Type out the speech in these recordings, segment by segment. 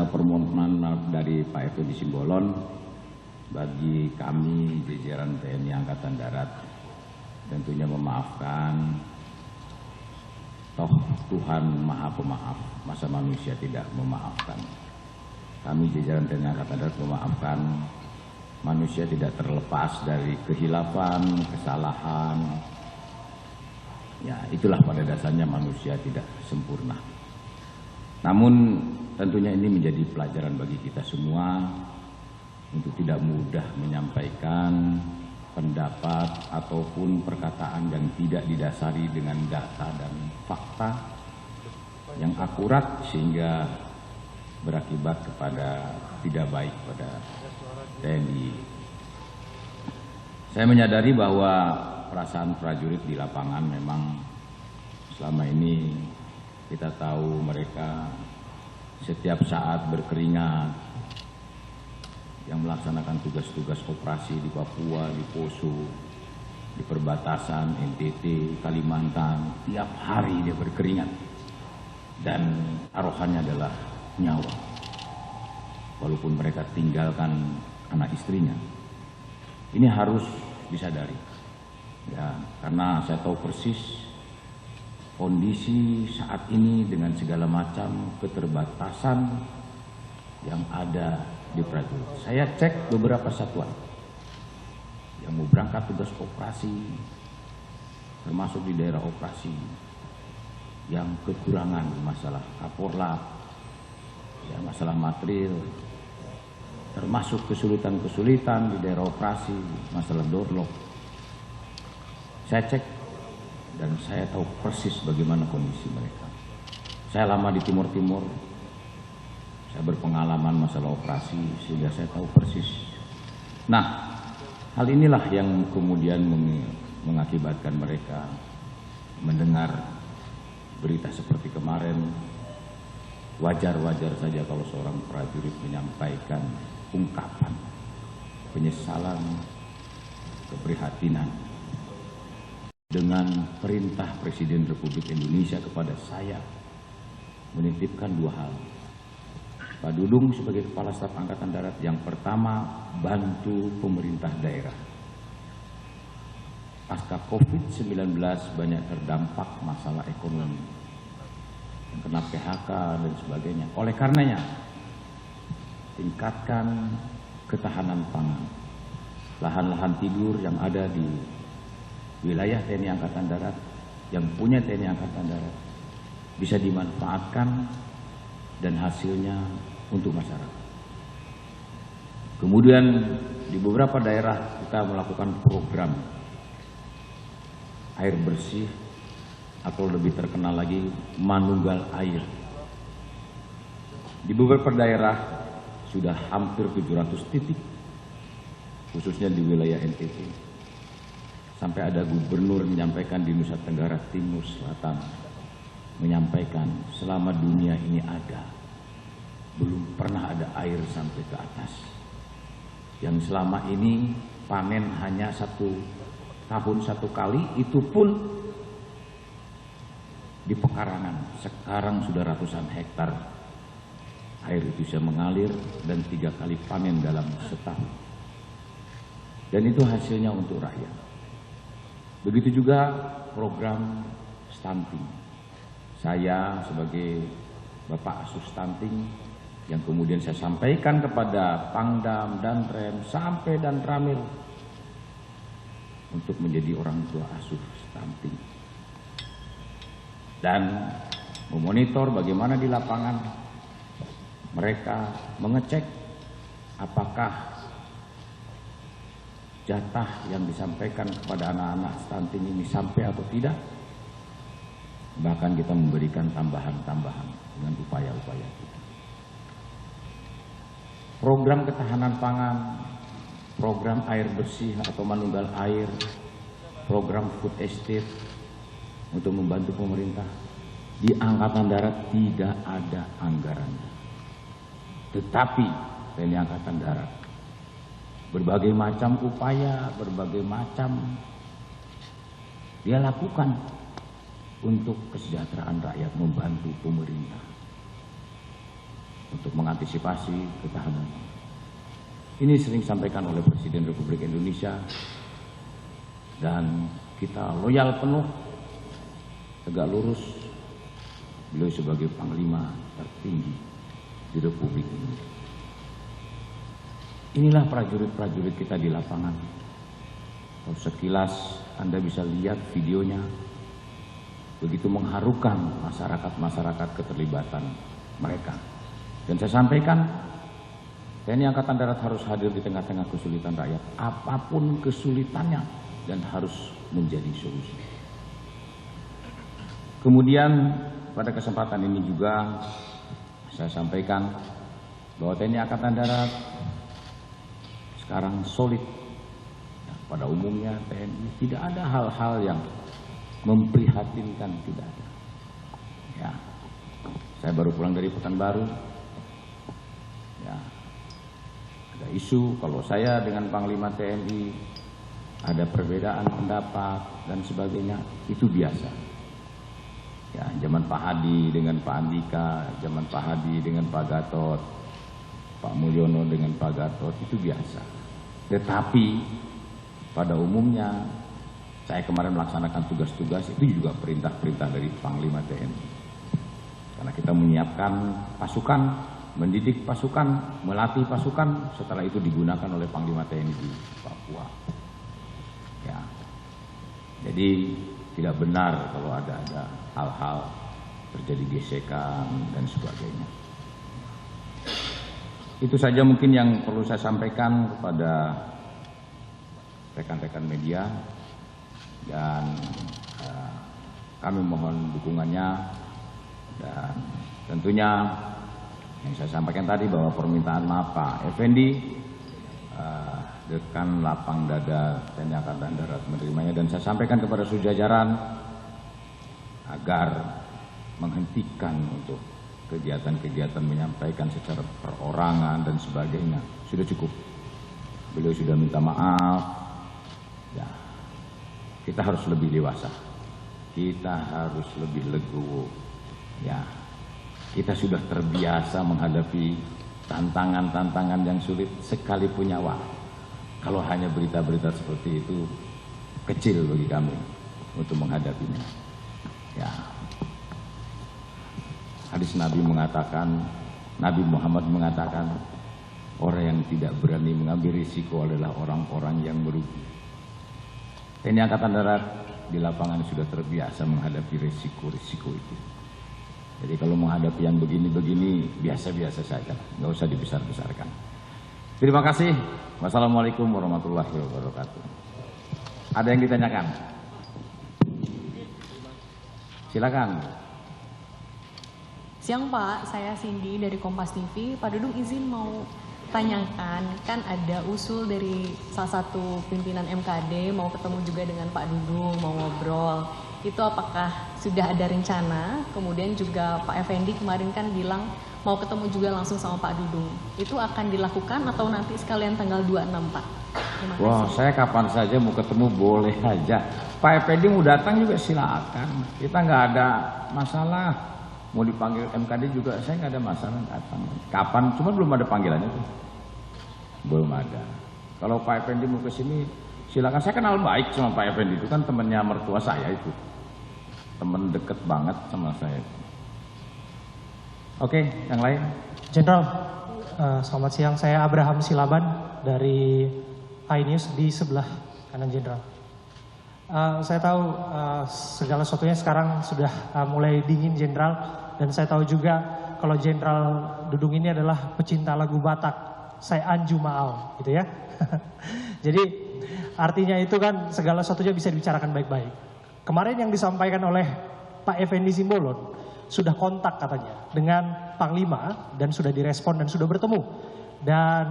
permohonan maaf dari Pak Effendi Simbolon bagi kami jajaran TNI Angkatan Darat tentunya memaafkan. Toh Tuhan Maha Pemaaf, masa manusia tidak memaafkan. Kami jajaran TNI Angkatan Darat memaafkan. Manusia tidak terlepas dari kehilafan, kesalahan. Ya, itulah pada dasarnya manusia tidak sempurna. Namun tentunya ini menjadi pelajaran bagi kita semua untuk tidak mudah menyampaikan pendapat ataupun perkataan yang tidak didasari dengan data dan fakta yang akurat sehingga berakibat kepada tidak baik pada TNI. Saya menyadari bahwa perasaan prajurit di lapangan memang selama ini kita tahu mereka setiap saat berkeringat yang melaksanakan tugas-tugas operasi di Papua, di Poso, di perbatasan NTT, Kalimantan. Tiap hari dia berkeringat dan taruhannya adalah nyawa. Walaupun mereka tinggalkan anak istrinya, ini harus disadari. Ya, karena saya tahu persis kondisi saat ini dengan segala macam keterbatasan yang ada di prajurit. Saya cek beberapa satuan yang mau berangkat tugas operasi, termasuk di daerah operasi, yang kekurangan masalah kaporlat, ya, masalah material, termasuk kesulitan-kesulitan di daerah operasi, masalah doorlock. Saya cek dan saya tahu persis bagaimana kondisi mereka. Saya lama di Timur Timur, saya berpengalaman masalah operasi sehingga saya tahu persis. Nah, hal inilah yang kemudian mengakibatkan mereka mendengar berita seperti kemarin. Wajar-wajar saja kalau seorang prajurit menyampaikan ungkapan penyesalan, keprihatinan dengan perintah Presiden Republik Indonesia kepada saya menitipkan dua hal. Pak Dudung sebagai Kepala Staf Angkatan Darat, yang pertama bantu pemerintah daerah. Pasca COVID-19 banyak terdampak masalah ekonomi, yang kena PHK dan sebagainya. Oleh karenanya, tingkatkan ketahanan pangan. Lahan-lahan tidur yang ada di wilayah TNI Angkatan Darat, yang punya TNI Angkatan Darat, bisa dimanfaatkan dan hasilnya untuk masyarakat. Kemudian di beberapa daerah kita melakukan program air bersih, atau lebih terkenal lagi manunggal air. Di beberapa daerah sudah hampir 700 titik, khususnya di wilayah NTT. Sampai ada gubernur menyampaikan di Nusa Tenggara Timur Selatan, menyampaikan selama dunia ini ada, belum pernah ada air sampai ke atas. Yang selama ini panen hanya 1 tahun 1 kali, itu pun di pekarangan. Sekarang sudah ratusan hektar air itu bisa mengalir dan 3 kali panen dalam setahun. Dan itu hasilnya untuk rakyat. Begitu juga program stunting. Saya sebagai Bapak Asuh Stunting yang kemudian saya sampaikan kepada Pangdam, Danrem, sampai dan Ramil untuk menjadi orang tua asuh stunting. Dan memonitor bagaimana di lapangan mereka mengecek apakah jatah yang disampaikan kepada anak-anak stunting ini sampai atau tidak. Bahkan kita memberikan tambahan-tambahan dengan upaya-upaya kita. Program ketahanan pangan, program air bersih atau manunggal air, program food estate untuk membantu pemerintah. Di Angkatan Darat tidak ada anggarannya. Tetapi TNI Angkatan Darat berbagai macam upaya, berbagai macam dia lakukan untuk kesejahteraan rakyat, membantu pemerintah untuk untuk mengantisipasi ketahanan. Ini sering disampaikan oleh Presiden Republik Indonesia dan kita loyal penuh, tegak lurus. Beliau sebagai Panglima tertinggi di Republik ini. Inilah prajurit-prajurit kita di lapangan. Kalau sekilas Anda bisa lihat videonya, begitu mengharukan masyarakat keterlibatan mereka. Dan saya sampaikan, TNI Angkatan Darat harus hadir di tengah-tengah kesulitan rakyat, apapun kesulitannya, dan harus menjadi solusi. Kemudian pada kesempatan ini juga saya sampaikan bahwa TNI Angkatan Darat sekarang solid. Pada umumnya TNI tidak ada hal-hal yang memprihatinkan, tidak ada. Ya, saya baru pulang dari Pekanbaru. Ya, ada isu kalau saya dengan Panglima TNI ada perbedaan pendapat dan sebagainya, itu biasa. Ya, zaman Pak Hadi dengan Pak Andika, zaman Pak Hadi dengan Pak Gatot, Pak Mulyono dengan Pak Gatot, itu biasa. Tetapi pada umumnya saya kemarin melaksanakan tugas-tugas itu juga perintah-perintah dari Panglima TNI. Karena kita menyiapkan pasukan, mendidik pasukan, melatih pasukan, setelah itu digunakan oleh Panglima TNI di Papua. Ya, jadi tidak benar kalau ada hal-hal terjadi gesekan dan sebagainya. Itu saja mungkin yang perlu saya sampaikan kepada rekan-rekan media, dan kami mohon dukungannya. Dan tentunya yang saya sampaikan tadi bahwa permintaan maaf Pak Effendi, Dekan Lapang Dada TNI Angkatan Darat menerimanya, dan saya sampaikan kepada seluruh jajaran agar menghentikan untuk kegiatan-kegiatan menyampaikan secara perorangan dan sebagainya. Sudah cukup. Beliau sudah minta maaf. Ya, kita harus lebih dewasa. Kita harus lebih legowo. Ya, kita sudah terbiasa menghadapi tantangan-tantangan yang sulit sekalipun nyawa. Kalau hanya berita-berita seperti itu, kecil bagi kami untuk menghadapinya. Ya, hadis Nabi mengatakan, Nabi Muhammad mengatakan, orang yang tidak berani mengambil risiko adalah orang-orang yang merugi. TNI Angkatan Darat di lapangan sudah terbiasa menghadapi risiko-risiko itu. Jadi kalau menghadapi yang begini-begini, biasa-biasa saja, nggak usah dibesar-besarkan. Terima kasih. Wassalamualaikum warahmatullahi wabarakatuh. Ada yang ditanyakan? Silakan. Siang Pak, saya Cindy dari Kompas TV. Pak Dudung izin mau tanyakan, kan ada usul dari salah satu pimpinan MKD mau ketemu juga dengan Pak Dudung, mau ngobrol. Itu apakah sudah ada rencana? Kemudian juga Pak Effendi kemarin kan bilang mau ketemu juga langsung sama Pak Dudung. Itu akan dilakukan atau nanti sekalian tanggal 26 Pak? Terima kasih. Wah, saya kapan saja mau ketemu boleh aja. Pak Effendi mau datang juga silakan. Kita nggak ada masalah. Mau dipanggil MKD juga saya nggak ada masalah datang. Kapan? Cuma belum ada panggilannya tuh. Belum ada. Kalau Pak Effendi mau ke sini silakan. Saya kenal baik sama Pak Effendi, itu kan temannya mertua saya itu. Teman deket banget sama saya. Oke, yang lain. Jenderal, selamat siang. Saya Abraham Silaban dari iNews di sebelah kanan Jenderal. Saya tahu segala sesuatunya sekarang sudah mulai dingin Jenderal, dan saya tahu juga kalau Jenderal Dudung ini adalah pecinta lagu Batak, saya Anju Maal, gitu ya. Jadi artinya itu kan segala sesuatunya bisa dibicarakan baik-baik. Kemarin yang disampaikan oleh Pak Effendi Simbolon sudah kontak katanya dengan Panglima dan sudah direspon dan sudah bertemu. Dan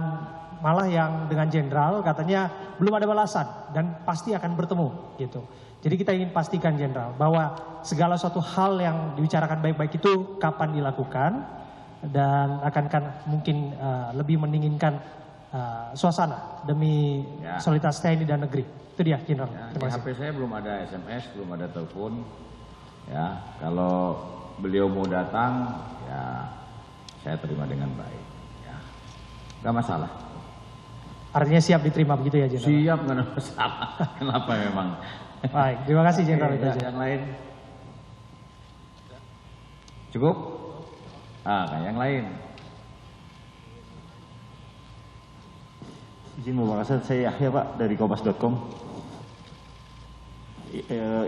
malah yang dengan Jenderal katanya belum ada balasan dan pasti akan bertemu gitu. Jadi kita ingin pastikan Jenderal bahwa segala suatu hal yang dibicarakan baik-baik itu kapan dilakukan dan akankah mungkin lebih mendinginkan suasana demi soliditas TNI dan negeri. Itu dia Jenderal. Ya, di HP saya belum ada SMS, belum ada telepon. Ya, kalau beliau mau datang, ya saya terima dengan baik. Ya, nggak masalah. Artinya siap diterima begitu ya Jenderal? Siap, nggak ada masalah. Kenapa memang? Baik, terima kasih Jenderal. Yang lain? Cukup? Yang lain? Izin Bapak Kasat, saya Yahya Pak dari Kompas.com.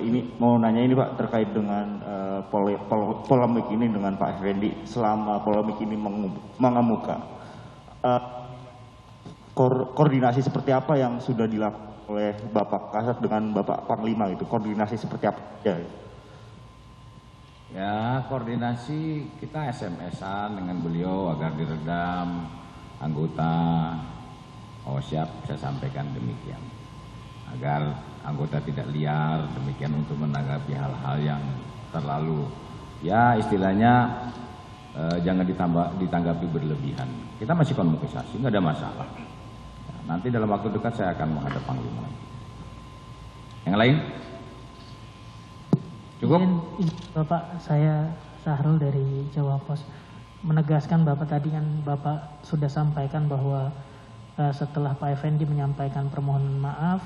Ini mau nanya ini Pak terkait dengan polemik ini dengan Pak Effendi. Selama polemik ini mengemuka, koordinasi seperti apa yang sudah dilakukan oleh Bapak Kasat dengan Bapak Panglima itu? Koordinasi seperti apa? Ya, koordinasi kita SMS-an dengan beliau agar diredam anggota. Oh siap, saya sampaikan demikian. Agar anggota tidak liar, demikian untuk menanggapi hal-hal yang terlalu, ya istilahnya jangan ditanggapi berlebihan. Kita masih komunikasi, nggak ada masalah. Ya, nanti dalam waktu dekat saya akan menghadap Panglima lagi. Yang lain? Cukup? Bapak, saya Sahrul dari Jawa Pos. Menegaskan Bapak tadi kan Bapak sudah sampaikan bahwa setelah Pak Effendi menyampaikan permohonan maaf,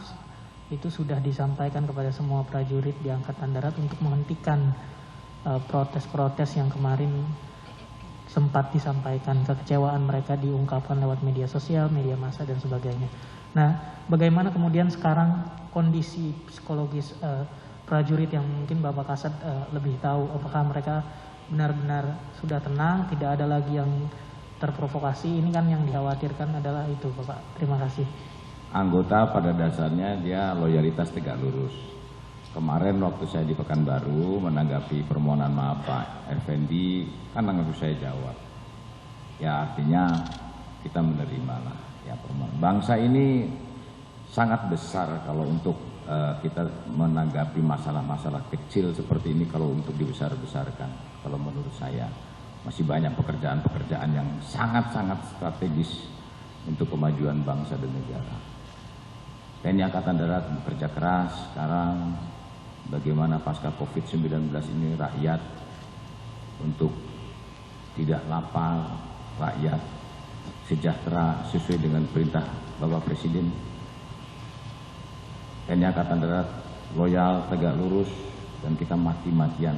itu sudah disampaikan kepada semua prajurit di Angkatan Darat untuk menghentikan protes-protes yang kemarin sempat disampaikan. Kekecewaan mereka diungkapkan lewat media sosial, media massa dan sebagainya. Nah, bagaimana kemudian sekarang kondisi psikologis prajurit yang mungkin Bapak Kasat lebih tahu, apakah mereka benar-benar sudah tenang, tidak ada lagi yang terprovokasi? Ini kan yang dikhawatirkan adalah itu Bapak. Terima kasih. Anggota pada dasarnya dia loyalitas tegak lurus. Kemarin waktu saya di Pekanbaru menanggapi permohonan maaf Pak Effendi, kan langsung saya jawab. Ya artinya kita menerima lah ya permohonan. Bangsa ini sangat besar kalau untuk kita menanggapi masalah-masalah kecil seperti ini kalau untuk dibesar-besarkan. Kalau menurut saya masih banyak pekerjaan-pekerjaan yang sangat-sangat strategis untuk kemajuan bangsa dan negara. TNI Angkatan Darat bekerja keras sekarang bagaimana pasca COVID-19 ini rakyat untuk tidak lapar, rakyat sejahtera sesuai dengan perintah Bapak Presiden. TNI Angkatan Darat loyal, tegak lurus, dan kita mati-matian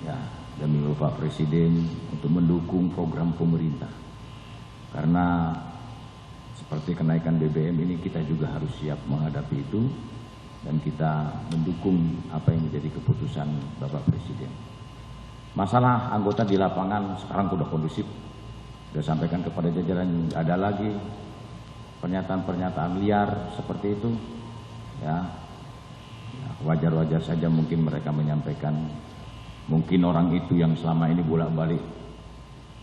ya demi Bapak Presiden untuk mendukung program pemerintah. Karena seperti kenaikan BBM ini kita juga harus siap menghadapi itu dan kita mendukung apa yang menjadi keputusan Bapak Presiden. Masalah anggota di lapangan sekarang sudah kondusif. Sudah sampaikan kepada jajaran, ada lagi pernyataan-pernyataan liar seperti itu. Ya, wajar-wajar saja mungkin mereka menyampaikan, mungkin orang itu yang selama ini bolak-balik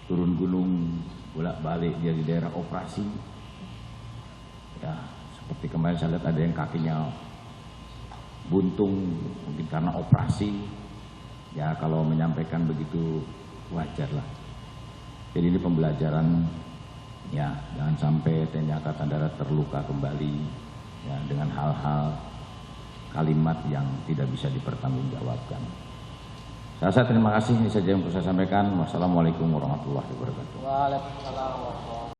turun gunung, bolak-balik dia di daerah operasi. Ya, seperti kemarin saya lihat ada yang kakinya buntung, mungkin karena operasi. Ya, kalau menyampaikan begitu wajar lah. Jadi ini pembelajaran, ya jangan sampai TNI Angkatan Darat terluka kembali. Ya, dengan hal-hal kalimat yang tidak bisa dipertanggungjawabkan. Saya terima kasih, ini saja yang bisa saya sampaikan. Wassalamualaikum warahmatullahi wabarakatuh. Waalaikumsalam.